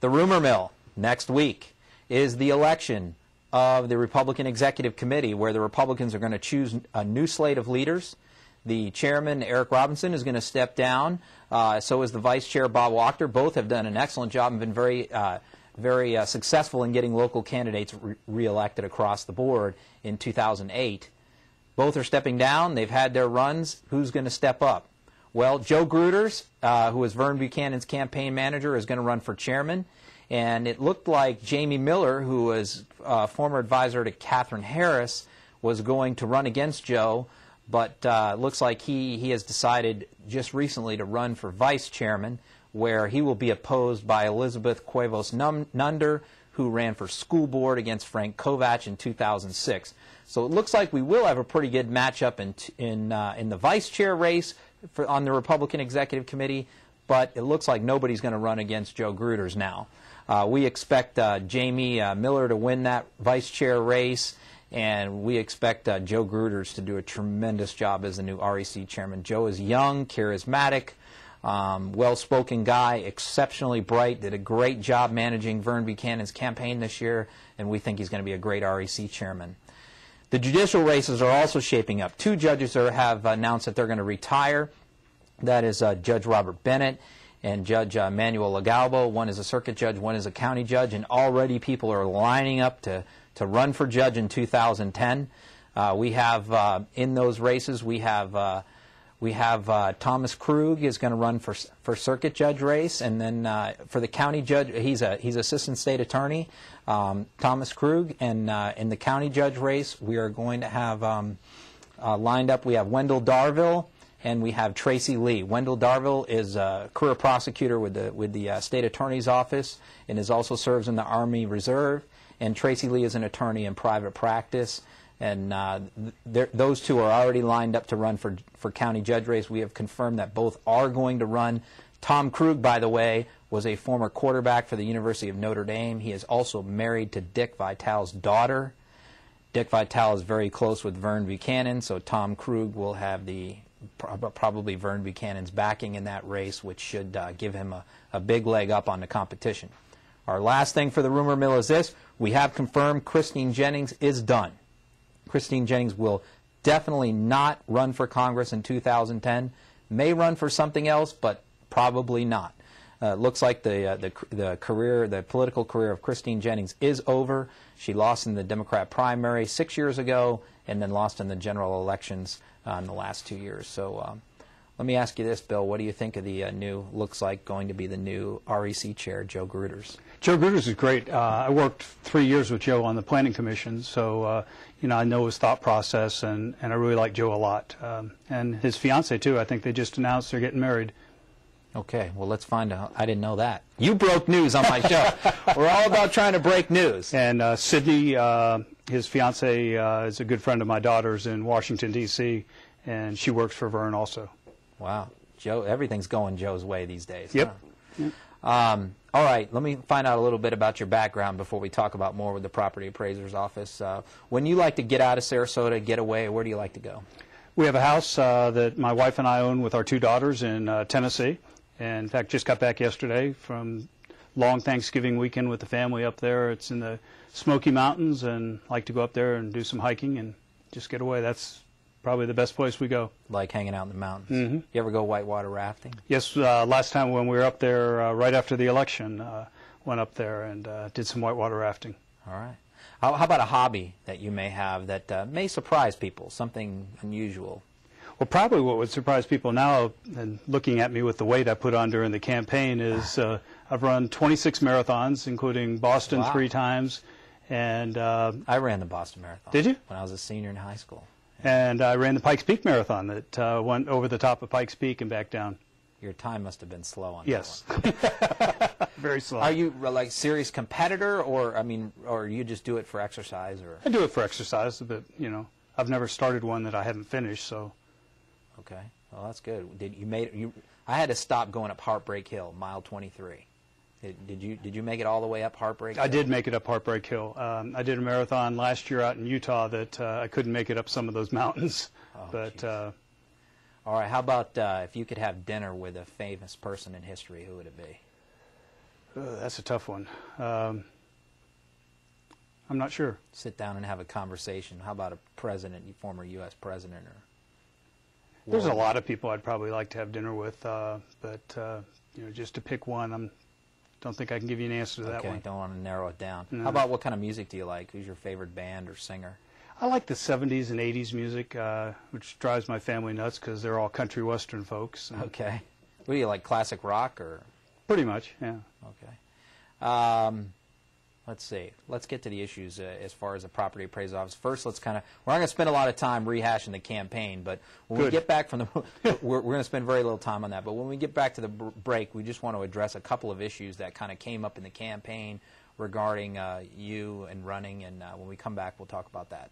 The rumor mill next week is the election of the Republican Executive Committee, where the Republicans are going to choose a new slate of leaders. The chairman, Eric Robinson, is going to step down. So is the vice chair, Bob Wachter. Both have done an excellent job and been very successful in getting local candidates reelected across the board in 2008. Both are stepping down. They've had their runs. Who's going to step up? Well, Joe Gruters, who is Vern Buchanan's campaign manager, is going to run for chairman. And it looked like Jamie Miller, who was former advisor to Katherine Harris, was going to run against Joe. But it looks like he has decided just recently to run for vice chairman, where he will be opposed by Elizabeth Cuevas-Nunder, who ran for school board against Frank Kovac in 2006. So it looks like we will have a pretty good matchup in the vice chair race on the Republican Executive Committee, but it looks like nobody's going to run against Joe Gruters now. We expect Jamie Miller to win that vice chair race, and we expect Joe Gruters to do a tremendous job as the new REC chairman. Joe is young, charismatic, well-spoken guy, exceptionally bright, did a great job managing Vern Buchanan's campaign this year, and we think he's going to be a great REC chairman. The judicial races are also shaping up. Two judges have announced that they're going to retire. That is Judge Robert Bennett and Judge Manuel Legalbo. One is a circuit judge, one is a county judge, and already people are lining up to run for judge in 2010. We have in those races, we have Thomas Krug is going to run for circuit judge race, and then for the county judge, he's assistant state attorney, Thomas Krug, and in the county judge race, we are going to have lined up. We have Wendell Darville and we have Tracy Lee. Wendell Darville is a career prosecutor with the state attorney's office and also serves in the Army Reserve. And Tracy Lee is an attorney in private practice. And those two are already lined up to run for county judge race. We have confirmed that both are going to run. Tom Krug, by the way, was a former quarterback for the University of Notre Dame. He is also married to Dick Vitale's daughter. Dick Vitale is very close with Vern Buchanan, so Tom Krug will have probably Vern Buchanan's backing in that race, which should give him a big leg up on the competition. Our last thing for the rumor mill is this. We have confirmed Christine Jennings is done. Christine Jennings will definitely not run for Congress in 2010. May run for something else, but probably not. It looks like the political career of Christine Jennings is over. She lost in the Democrat primary 6 years ago and then lost in the general elections in the last 2 years. So let me ask you this, Bill. What do you think of the looks like going to be the new REC chair, Joe Gruters? Joe Gruters is great. I worked 3 years with Joe on the Planning Commission, so I know his thought process, and I really like Joe a lot. And his fiance too. I think they just announced they're getting married. Okay, well, let's find out. I didn't know that. You broke news on my show. We're all about trying to break news. And Sydney, his fiance, is a good friend of my daughter's in Washington, D.C., and she works for Vern also. Wow. Joe, everything's going Joe's way these days. Yep. Huh? Yep. All right, let me find out a little bit about your background before we talk about more with the property appraiser's office. When you like to get out of Sarasota, get away, where do you like to go? We have a house that my wife and I own with our 2 daughters in Tennessee. And in fact, just got back yesterday from long Thanksgiving weekend with the family up there. It's in the Smoky Mountains, and like to go up there and do some hiking and just get away. That's probably the best place we go. Like hanging out in the mountains. Mm-hmm. You ever go whitewater rafting? Yes, last time when we were up there right after the election, went up there and did some whitewater rafting. All right. How about a hobby that you may have that may surprise people, something unusual? Well, probably what would surprise people now, and looking at me with the weight I put on during the campaign, is I've run 26 marathons, including Boston 3 times. And I ran the Boston Marathon. Did you? When I was a senior in high school. And I ran the Pikes Peak Marathon that went over the top of Pikes Peak and back down. Your time must have been slow on yes. that one. Very slow. Are you like serious competitor, or or you just do it for exercise? Or I do it for exercise, but I've never started one that I haven't finished. So. Okay, well that's good. I had to stop going up Heartbreak Hill, mile 23. Did you make it all the way up Heartbreak Hill? I did make it up Heartbreak Hill. I did a marathon last year out in Utah that I couldn't make it up some of those mountains. Oh, but all right, how about if you could have dinner with a famous person in history, who would it be? That's a tough one. I'm not sure. Sit down and have a conversation. How about a president, former U.S. president? Or There's a lot of people I'd probably like to have dinner with, but just to pick one, I don't think I can give you an answer to that one. Okay, don't want to narrow it down. No. How about what kind of music do you like? Who's your favorite band or singer? I like the 70s and 80s music, which drives my family nuts because they're all country western folks. Okay. What do you like, classic rock or? Pretty much, yeah. Okay. Let's see. Let's get to the issues as far as the property appraisal office. First, we're not going to spend a lot of time rehashing the campaign, but when we get back from the, we're going to spend very little time on that. But when we get back to the break, we just want to address a couple of issues that kind of came up in the campaign regarding you and running, and when we come back, we'll talk about that.